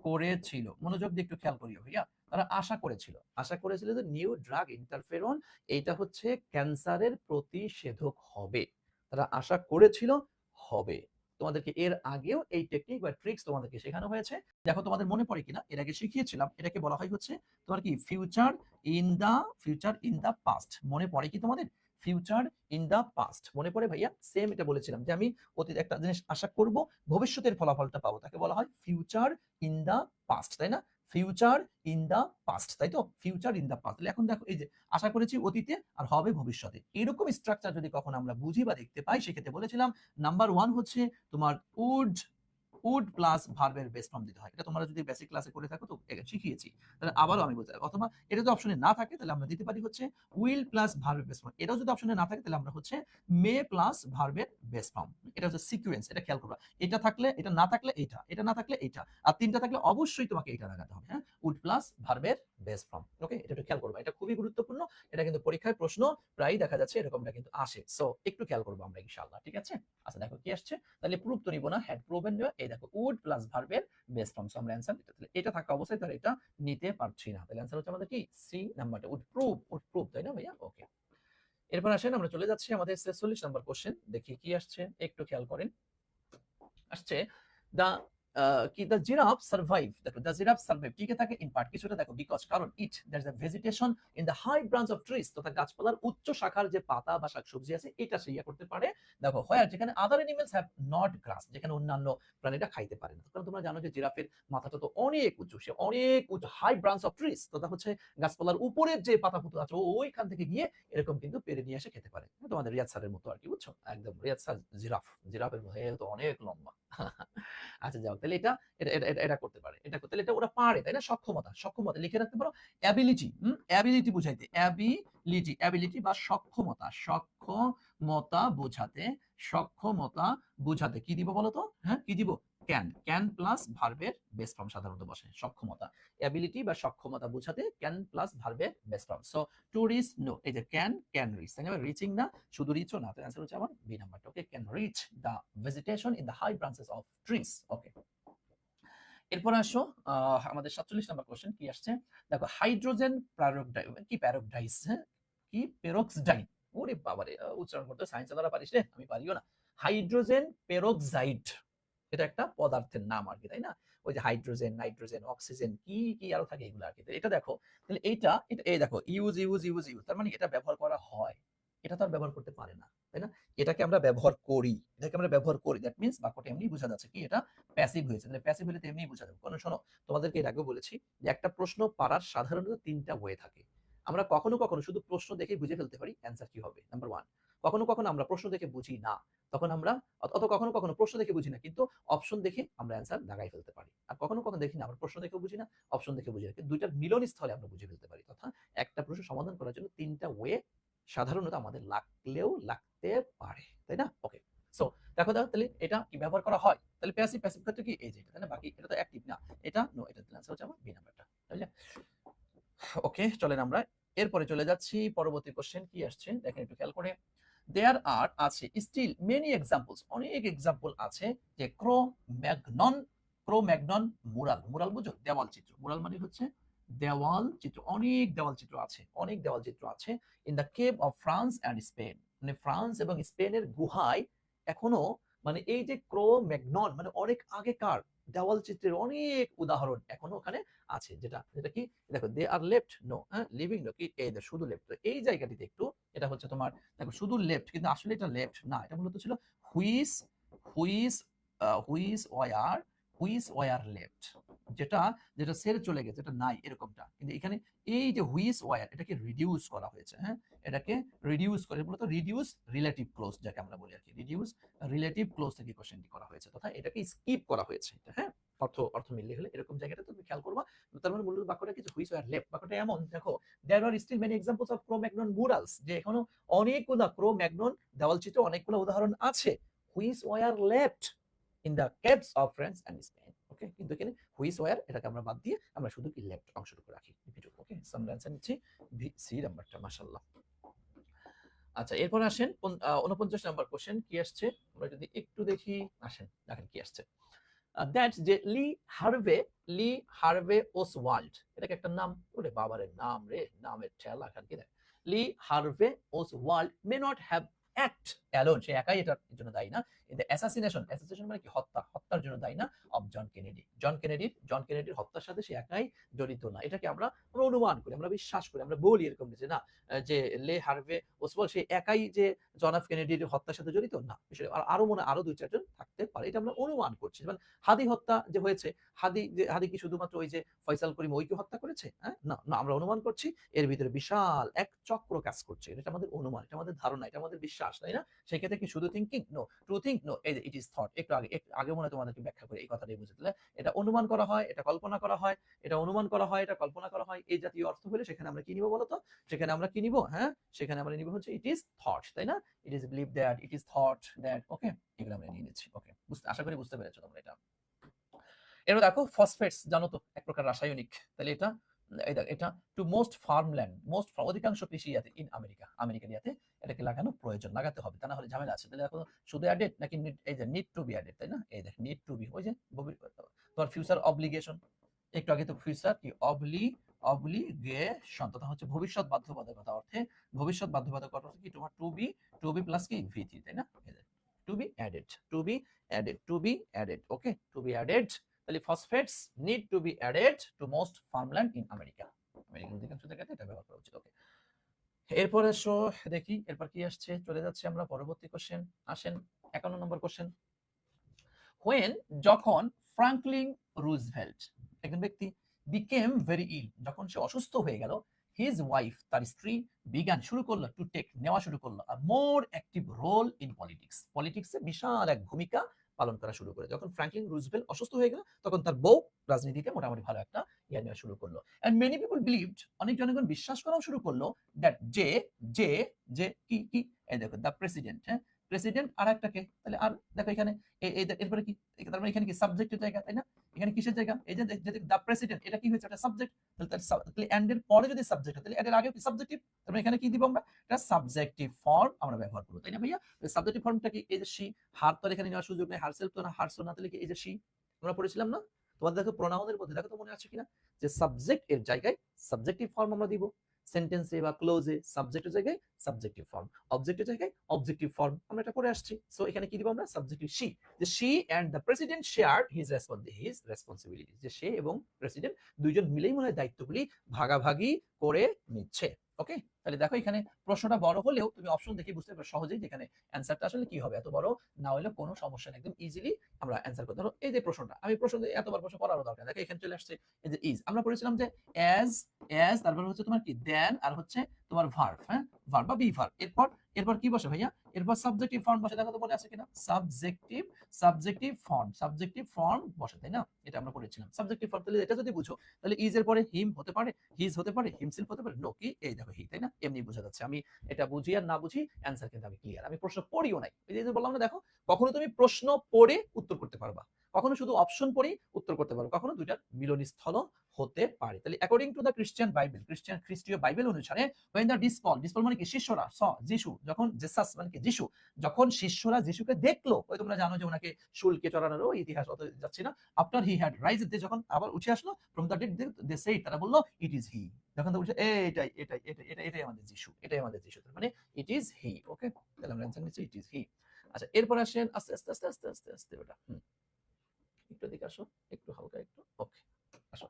করেছিল, মনোযোগ দিয়ে একটু খেয়াল করিও ভাইয়া, তারা আশা করেছিল যে নিউ ড্রাগ ইন্টারফেরন এইটা হচ্ছে ক্যান্সারের প্রতিষেধক হবে, তারা আশা করেছিল হবে। তোমাদেরকে এর আগেও এই টেকনিক বা ট্রিক্স তোমাদেরকে শেখানো হয়েছে। দেখো তোমাদের মনে পড়ে কিনা, এর আগে শিখিয়েছিলাম, এটাকে বলা হয় হচ্ছে তোমার কি ফিউচার ইন দা পাস্ট, মনে পড়ে কি তোমাদের? ফিউচার ইন দা পাস্ট মনে পড়ে ভাইয়া? সেম এটা বলেছিলাম যে আমি অতীত একটা জিনিস আশা করব, ভবিষ্যতের ফলাফলটা পাবো, তাকে বলা হয় ফিউচার ইন দা পাস্ট, তাই না? ফিউচার ইন দা পাস্ট, তাই তো? Future in the past. এখন দেখো এই যে আশা করেছি অতীতে আর হবে ভবিষ্যতে, এরকম স্ট্রাকচার যদি কখন আমরা বুঝি বা দেখতে পাই, সেক্ষেত্রে বলেছিলাম নাম্বার ওয়ান হচ্ছে তোমার উড প্লাস ভার্বের বেস ফর্ম দিতে হয়। এটা তোমরা যদি বেসিক ক্লাসে করে থাকো তো শিখিয়েছি, তাহলে আবারও আমি বলতে, অথবা এটা যদি অপশনে না থাকে তাহলে আমরা দিতে পারি হচ্ছে উইল প্লাস ভার্বের বেস ফর্ম। এটাও যদি অপশনে না থাকে তাহলে আমরা হচ্ছে মে প্লাস ভার্বের বেস ফর্ম। এটা হচ্ছে সিকোয়েন্স, এটা খেয়াল করবা। এটা থাকলে এটা, না থাকলে এইটা, এটা না থাকলে এইটা, আর তিনটা থাকলে অবশ্যই তোমাকে এটা লাগাতে হবে। হ্যাঁ, উড প্লাস ভার্বের বেস ফর্ম। ওকে, এটা একটু খেয়াল করবা, এটা খুবই গুরুত্বপূর্ণ। এটা কিন্তু পরীক্ষায় প্রশ্ন প্রায়ই দেখা যাচ্ছে এরকমটা কিন্তু আসে, সো একটু খেয়াল করবো আমরা ইনশাআল্লাহ, ঠিক আছে? আচ্ছা দেখো কি আসছে, তাহলে প্রুফ তো নিব না, হ্যাড প্রুভেন নেওয়া, এই দেখো উড প্লাস ভার্বের বেস ফর্ম, সো আমরা অ্যানসার এটা, তাহলে এটা থাকা অবস্থায় তাহলে এটা নিতে পারছি না, তাহলে অ্যানসার হচ্ছে আমাদের কি সি নাম্বারটা, উড প্রুভ, তাই না ভাইয়া? ওকে, এরপর আসেন আমরা চলে যাচ্ছি আমাদের 46 নাম্বার কোশ্চেন, দেখি কি আসছে, একটু খেয়াল করেন। আসছে দা কি দা জিরাফ সার্ভাইভ, দেখো দা জিরাফ সার্ভাইভ টিকে থাকে ইন পার্ট, কিছুটা দেখো বিকজ, কারণ it there is a vegetation in the high branch of trees, তথা গাছপালার উচ্চ শাখার যে পাতা বা শাকসবজি আছে এটা সে ইয়া করতে পারে। দেখো হোয়ার, যেখানে আদার এনিমেলস হ্যাভ নট গ্রাস, যেখানে অন্যান্য প্রাণীরা খাইতে পারে না। কারণ তোমরা জানো যে জিরাফের মাথাটা তো অনেক উঁচু, সে অনেক উঁচু, হাই ব্রাঞ্চ অফ ট্রিজ, তথা হচ্ছে গাছপালার উপরের যে পাতা পুতো আছে ওইখান থেকে গিয়ে এরকম কিন্তু পেরে নিয়ে এসে খেতে পারে। তোমাদের রিয়াদ স্যারের মতো আর কি, বুঝছো? একদম রিয়াদ স্যার জিরাফের হয়ে তো অনেক লম্বা। আচ্ছা যাও, তাহলে এটা করতে পারে, এটা করতে, এটা ওরা পারে, তাই না? সক্ষমতা লিখে রাখতে পারো, অ্যাবিলিটি, অ্যাবিলিটি বুঝাইতে, অ্যাবিলিটি বা সক্ষমতা বোঝাতে কি দিব বলো তো? হ্যাঁ, কি দিব? ক্যান প্লাস ভার্বের বেস ফর্ম সাধারণত বসে সক্ষমতা, অ্যাবিলিটি বা সক্ষমতা বোঝাতে ক্যান প্লাস ভার্বের base form. So to reach no, এই যে ক্যান রিচ, তাই না? রিচিং না, শুধু রিচও না, তাই অ্যান্সার হচ্ছে আমার বি নাম্বারটা। Okay, can reach the vegetation in the high branches of trees. Okay, এরপর আসো আমাদের 47 নাম্বার কোশ্চেন কি আসছে, দেখো হাইড্রোজেন প্যারোক্সাইড, হ্যাঁ কি পেরোক্সাইড, ওরে বাবারে উচ্চারণ করতে সায়েন্স দ্বারা পারিস রে, আমি পারিও না। হাইড্রোজেন পেরোক্সাইড, এটা একটা পদার্থের নাম আর কি, তাই না? ওই যে হাইড্রোজেন, নাইট্রোজেন, অক্সিজেন, কি কি আরো থাকে এগুলো আর কি। এটা দেখো, তাহলে এটা এই দেখো ইউজ, তার মানে এটা ব্যবহার করা হয়, এটা তো আর ব্যবহার করতে পারে না, তাই না? এটাকে আমরা ব্যবহার করি, দ্যাট মিন্স বাক্যটা এমনি বোঝা যাচ্ছে কি এটা প্যাসিভ হয়েছে, তাহলে প্যাসিভ হলে তো এমনি বোঝা যাবে। কারণ শোনো, তোমাদেরকে এর আগেও বলেছি যে একটা প্রশ্ন পারার সাধারণত তিনটা ওয়ে থাকে। আমরা কখনো কখনো শুধু প্রশ্ন দেখে বুঝে ফেলতে পারি অ্যান্সার কি হবে, নাম্বার ওয়ান। কখনো কখনো আমরা প্রশ্ন দেখে বুঝি না, তখন আমরা কখনো কখনো প্রশ্ন দেখে বুঝি না কিন্তু অপশন দেখে আমরা অ্যান্সার দাগাই ফেলতে পারি। আর কখনো কখনো দেখি না, আমরা প্রশ্ন দেখেও বুঝি না, অপশন দেখে বুঝি না, কিন্তু দুইটার মিলন স্থলে আমরা বুঝে ফেলতে পারি। তথা একটা প্রশ্ন সমাধান করার জন্য তিনটা ওয়ে সাধারণত আমাদের লাগতে পারে, তাই না? ওকে, সো দেখো তাহলে এটা কি ব্যবহার করা হয়, তাহলে প্যাসিভ ক্ষেত্রে কি এই যে এটা, তাই না? বাকি এটা তো অ্যাক্টিভ না, এটা নো, এটা আনসার হচ্ছে আমার বি নাম্বারটা, তাইলে ওকে চলেন আমরা এরপরে চলে যাচ্ছি পরবর্তী কোশ্চেন কি আসছে দেখেন একটু খেয়াল করে। দেয়ার আর আছে স্টিল মেনি এক্সাম্পলস, অনেক এক্সাম্পল আছে যে ক্রোম্যাগনন মুরাল বুঝো, দেওয়াল চিত্র, মুরাল মানে হচ্ছে দেওয়াল চিত্র, অনেক দেওয়াল চিত্র আছে in the cave of France and Spain, মানে ফ্রান্স এবং স্পেনের গুহায় এখনো, মানে এই যে ক্রোম্যাগনন মানে অনেক আগেকার দেওয়াল চিত্রের অনেক উদাহরণ এখনো ওখানে আছে, যেটা যেটা কি দেখো, দে আর লেফট নো, হ্যাঁ লিভিং নো, কি এই শুধু লেফট, তো এই জায়গাটিতে একটু এটা হচ্ছে তোমার দেখো শুধু লেফট, কিন্তু আসলে এটা লেফট না, এটা মূলত ছিল হুইস হুইস হুইস ওয়ার লেফট, যেটা যেটা ছেড়ে চলে গেছে, এটা নাই এরকমটা, কিন্তু এখানে এই যে হুইচ ওয়ার এটাকে রিডিউস করা হয়েছে, হ্যাঁ, এটাকে রিডিউস করে মূলত রিডিউস রিলেটিভ ক্লোজ যাকে আমরা বলি আর কি, রিডিউস রিলেটিভ ক্লোজ থেকে কোশ্চেনটি করা হয়েছে, তথা এটাকে স্কিপ করা হয়েছে, হ্যাঁ, অর্থ অর্থ মিললে হলে এরকম জায়গাটা তুমি খেয়াল করবা। তার মানে মূলত বাক্যটা কিছু হুইচ ওয়ার লেফট, বাক্যটা এমন দেখো, there are still many examples of Cro Magnon murals, যে এখনো অনেকগুলো ক্রো-ম্যাগনন দেওয়ালচিত্র অনেকগুলো উদাহরণ আছে, which were left in the caves of France and Spain. Okay, কিন্তু এখানে হুইচ ওয়ার এটাকে আমরা বাদ দিয়ে আমরা শুধু কি লেফট অংশটুকু রাখি। ওকে, সো আমরা অ্যানসার নিচ্ছি ভি সি নাম্বারটা, মাশাআল্লাহ। আচ্ছা, এরপর আসেন 49 নাম্বার কোশ্চেন কি আসছে, আমরা যদি একটু দেখি, আসেন দেখেন কি আসছে। দ্যাটস যে লি হার্ভে ওসওয়াল্ড, এটাকে একটা নাম, ওরে বাবারে নাম রে, নামের ঠেলা খান কি দেখ, Lee Harvey Oswald may not have act alone, সে একাই এটার জন্য দায়ী না, কিন্তু অ্যাসাসিনেশন, অ্যাসাসিনেশন মানে কি হত্যা, হত্যার জন্য দায়ী না, অফ জন কেনেডি, জন কেনেডির হত্যার সাথে সে একাই জড়িত না, এটাকে আমরা আমরা অনুমান করি, আমরা বিশ্বাস করি, আমরা বলি এরকম যে না, যে লে হার্ভে ওসওয়াল্ড সে একাই যে জন এফ কেনেডির হত্যার সাথে জড়িত না, আরো মনে আরো 2-4 জন থাকতে পারে, এটা আমরা অনুমান করছি। মানে হাদি হত্যা যে হয়েছে, হাদি কি শুধুমাত্র ওই যে ফয়সাল করিম ওইকে হত্যা করেছে, হ্যাঁ, না না, আমরা অনুমান করছি এর ভিতরে বিশাল এক চক্র কাজ করছে, এটা আমাদের অনুমান, এটা আমাদের ধারণা, এটা আমাদের বিশ্বাস, তাই না? সেই ক্ষেত্রে কি শুধু thinking? No, true think? No, এই যে ইট ইজ থট, একটু আগে মনে হয় তোমাদেরকে ব্যাখ্যা করে এই কথাটাই বুঝে দিলে, এটা অনুমান করা হয়, এটা কল্পনা করা হয়, এটা অনুমান করা হয়, এটা কল্পনা করা হয়, এই জাতীয় অর্থ হলে সেখানে আমরা কি নিব বলতো, সেখানে আমরা কি নিব, হ্যাঁ, সেখানে আমরা নিব হচ্ছে ইট ইজ থট, তাই না? It is believe that, it is thought that, okay, এগুলো আমরা নিয়ে নিচ্ছি। ওকে, আশা করি বুঝতে পেরেছো তোমরা এটা। এবার দেখো ফসফেটস জানো তো এক প্রকার রাসায়নিক, তাহলে এটা এটা টু মোস্ট ফার্মল্যান্ড, অধিকাংশ কৃষি ইয়াতে ইন আমেরিকার ইয়াতে এটাকে লাগানো প্রয়োজন, লাগাতে হবে, তা না হলে ঝামেলা আছে। তাহলে দেখো শুধু অ্যাডেড নাকি এই যে নিড টু বি অ্যাডেড, তাই না? এই দেখ নিড টু বি, ওই যে তোমার ফিউচার অব্লিগেশন, একটু আগে তো ফিউচার কি অব্লিগেশন, তথা হচ্ছে ভবিষ্যৎ বাধ্যবাধকতা অর্থে, ভবিষ্যৎ বাধ্যবাধকতা অর্থে কি তোমার টু বি প্লাস কি ভিটি, তাই না? To be added, okay, to be added, তাহলে phosphates need to be added to most farmland in American অধিকাংশ জায়গাতে এটা ব্যবহার করা উচিত। ওকে, এরপরে দেখি এরপর কি আসছে, চলে যাচ্ছে আমরা পরবর্তী কোশ্চেন। আসেন 51 নম্বর কোশ্চেন। হোয়েন, যখন ফ্রাঙ্কলিন রুজভেল্ট একজন ব্যক্তি বিকেম ভেরি ইল, যখন সে অসুস্থ হয়ে গেল, হিজ ওয়াইফ তার স্ত্রী বিজ্ঞান শুরু করলো টু টেক নেওয়া শুরু করলো আর মোর অ্যাক্টিভ রোল ইন পলিটিক্সে বিশাল এক ভূমিকা পালন করা শুরু করে। যখন ফ্রাঙ্কলিন রুজভেল্ট অসুস্থ হয়ে গেল তখন তার বউ রাজনীতিতে মোটামুটি ভালো একটা ইয়া নেওয়া শুরু করলো। এন্ড মেনি পিপল বিলিভড, অনেক জনগণ বিশ্বাস করাও শুরু করলো দ্যাট যে যে যে কি কি এই দেখো দ্য প্রেসিডেন্ট, হ্যাঁ, প্রেসিডেন্ট আর একটাকে, তাহলে আর দেখো এখানে এরপরে কি, তার মানে এখানে কি সাবজেক্টের জায়গা, তাই না? এখানে কিসের জায়গা, এই যে দ্য প্রেসিডেন্ট, এটা কি হয়েছে, এটা সাবজেক্ট, তাহলে এন্ড এর পরে যদি সাবজেক্ট হয় তাহলে এর আগে কি সাবজেক্টিভ, তার মানে এখানে কি দিব আমরা, এটা সাবজেক্টিভ ফর্ম আমরা ব্যবহার করব, তাই না ভাইয়া? সাবজেক্টিভ ফর্মটা কি, এই যে শি, হার তো এখানে নেওয়ার সুযোগ নেই, হারসেলফ তো না, হারসো না, তাহলে কি এই যে শি, আমরা পড়েছিলাম না? তোমাদের দেখো প্রোনাউনের মধ্যে দেখো তো মনে আছে কিনা, যে সাবজেক্ট এর জায়গায় সাবজেক্টিভ ফর্ম আমরা দিব, সেন্টেন্সে বা ক্লোজে সাবজেক্টের জায়গায় সাবজেক্টিভ ফর্ম, অবজেক্টের জায়গায় অবজেক্টিভ ফর্ম, আমরা এটা পড়ে আসছি। সো এখানে কি দিব আমরা, সাবজেক্টিভ শি, যে she and the president shared his responsibility, যে সে এবং প্রেসিডেন্ট দুইজন মিলেই মনে হয় দায়িত্বগুলি ভাগাভাগি করে নিচ্ছে। ওকে, তাহলে দেখো এখানে প্রশ্নটা বড় হলেও তুমি অপশন দেখে বুঝতে পারবে সহজেই যেখানে অ্যান্সারটা আসলে কি হবে, এত বড় না হলে কোনো সমস্যা নেই, একদম ইজিলি আমরা অ্যান্সার করতে। ধরো এই যে প্রশ্নটা, আমি প্রশ্ন এতবার প্রশ্ন পড়ারও দরকার, দেখো এখানে চলে আসছে এই যে ইজ, আমরা পড়েছিলাম যে অ্যাজ, তারপর হচ্ছে তোমার কি দেন, আর হচ্ছে তোমার ভার্ব, হ্যাঁ, ভার্ব বা বি ভার্ব, এরপর কি বসে ভাইয়া, এরপর সাবজেক্টিভ ফর্ম বসে, দেখো তো মনে আছে কিনা, সাবজেক্টিভ ফর্ম বসে, তাই না? এটা আমরা পড়েছিলাম সাবজেক্টিভ ফর্ম। তাহলে এটা যদি বুঝো তাহলে ইজ এর পরে হিম হতে পারে, হিজ হতে পারে, হিমসেলফ হতে পারে, নো কি এই দেখো হি, তাই না? এমনি বোঝা যাচ্ছে। আমি এটা বুঝি আর না বুঝি অ্যান্সার কিন্তু আমি ক্লিয়ার, আমি প্রশ্ন পড়িও নাই, এই যে বললাম না, দেখো কখনো তুমি প্রশ্ন পড়ে উত্তর করতে পারবা, কখনো শুধু অপশন পড়েই উত্তর করতে পারো, কখনো দুইটার মিলনস্থল হতে পারে। তাহলে according to the Christian Bible, খ্রিস্টীয় বাইবেল অনুসারে when the ডিসপল মানে কি শিষ্যরা, যিশু যখন জেসাস মানে কি যিশু, যখন শিষ্যরা যিশুকে দেখলো, ওই তোমরা জানো যে ওনাকে শুলকে চড়ানোরও ইতিহাস অত যাচ্ছি না, আফটার হি হ্যাড রাইজ, যখন আবার উঠে আসলো from the dead, they said, তারা বললো ইট ইজ হি, যখন তো বলছে এটাই আমাদের যিশু, এটাই আমাদের যিশু, মানে ইট ইজ হি। ওকে, তাহলে আমরা অ্যানসার নিচ্ছি ইট ইজ হি। আচ্ছা, এরপর আসেন আস্তে আস্তে আস্তে আস্তে আস্তে আস্তে বেটা, একটু দিকে আসো, একটু হালকা একটু, ওকে আসো।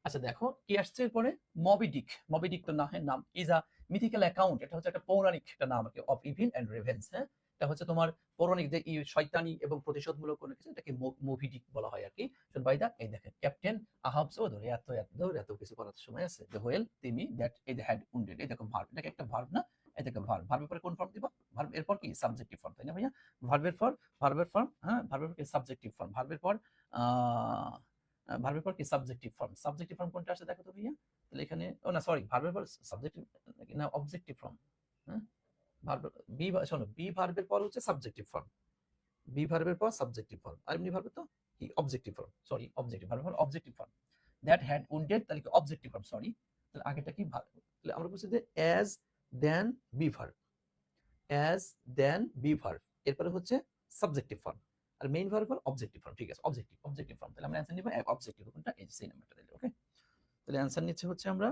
আচ্ছা দেখো কি আসছে এরপরে, মবিডিক তো না, হ্যাঁ নাম, ইজ আ মিথিক্যাল অ্যাকাউন্ট, এটা হচ্ছে একটা পৌরাণিক একটা নাম অফ ইভিল এন্ড রেভেন্স, হ্যাঁ, এটা হচ্ছে তোমার পৌরাণিক যে শয়তানি এবং প্রতিশোধমূলক কোনো কিছু, এটাকে মোভিডিক বলা হয় আর কি। ভাই দা এই দেখেন ক্যাপ্টেন আহাবস ও ধরে এত কিছু করার সময় আছে। দ্য হোয়েল তিমি দ্যাট এই যে হ্যাড উন্ডেড, এই দেখো ভার্ব, এটাকে একটা ভার্ব না, এই দেখো ভার্ব, ভার্বের পরে কোন ফর্ম দিব? ভার্ব এরপর কি সাবজেক্টিভ ফর্ম, তাই না ভাইয়া? ভার্বের পর হ্যাঁ, ভার্বের পর কি সাবজেক্টিভ ফর্ম, ভার্বের পর ভার্বের পর কি সাবজেক্টিভ ফর্ম, সাবজেক্টিভ ফর্ম কোনটা আসে দেখো তো ভাইয়া। তাহলে এখানে ও না সরি, ভার্বের পর সাবজেক্টিভ না অবজেক্টিভ ফর্ম, হ্যাঁ ভার্ব বি, শোনো বি ভার্বের পর হচ্ছে সাবজেক্টিভ ফর্ম, বি ভার্বের পর সাবজেক্টিভ ফর্ম, আর এমনি ভার্বের তো কি অবজেক্টিভ ফর্ম, সরি অবজেক্টিভ ভার্বের পর objective form. That had wounded তাহলে কি অবজেক্টিভ ফর্ম, সরি তাহলে আগেটা কি ভার্ব, তাহলে আমরা বলছি যে as then be verb, as then be verb, এরপরে হচ্ছে সাবজেক্টিভ ফর্ম, আর মেইন ভার্ব হল অবজেক্টিভ ফর্ম, ঠিক আছে অবজেক্টিভ ফর্ম। তাহলে আমরা অ্যানসার নিব অবজেক্টিভ কোনটা, এই সেই নাম্বারটা দিলে ওকে। তাহলে অ্যানসার নিচ্ছে হচ্ছে আমরা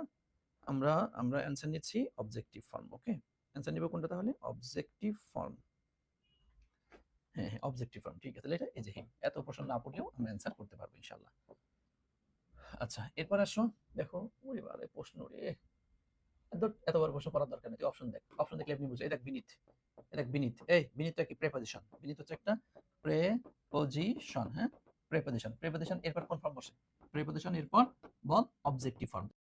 আমরা আমরা অ্যানসার নিচ্ছি অবজেক্টিভ ফর্ম, ওকে। অ্যানসার নিব কোনটা তাহলে, অবজেক্টিভ ফর্ম, হ্যাঁ হ্যাঁ অবজেক্টিভ ফর্ম, ঠিক আছে। তাহলে এটা এই যে হ্যাঁ, এত প্রশ্ন না পড়লেও আমরা অ্যানসার করতে পারবো ইনশাআল্লাহ। আচ্ছা এরপর আসো, দেখো ওরে বারে প্রশ্ন রে, এতবার প্রশ্ন করার দরকার নেই, তুই অপশন দেখ, অপশন দেখলে আপনি বুঝো। এই দেখ বিনিথ, এই দেখ বিনিথ, এই বিনিথটা কি প্রেপোজিশন, বিনিথ হচ্ছে একটা প্রেপোজিশন, হ্যাঁ প্রেপোজিশন, প্রেপোজিশন এরপর কোন ফর্ম বসে, প্রেপোজিশন এরপর বল অবজেক্টিভ ফর্ম।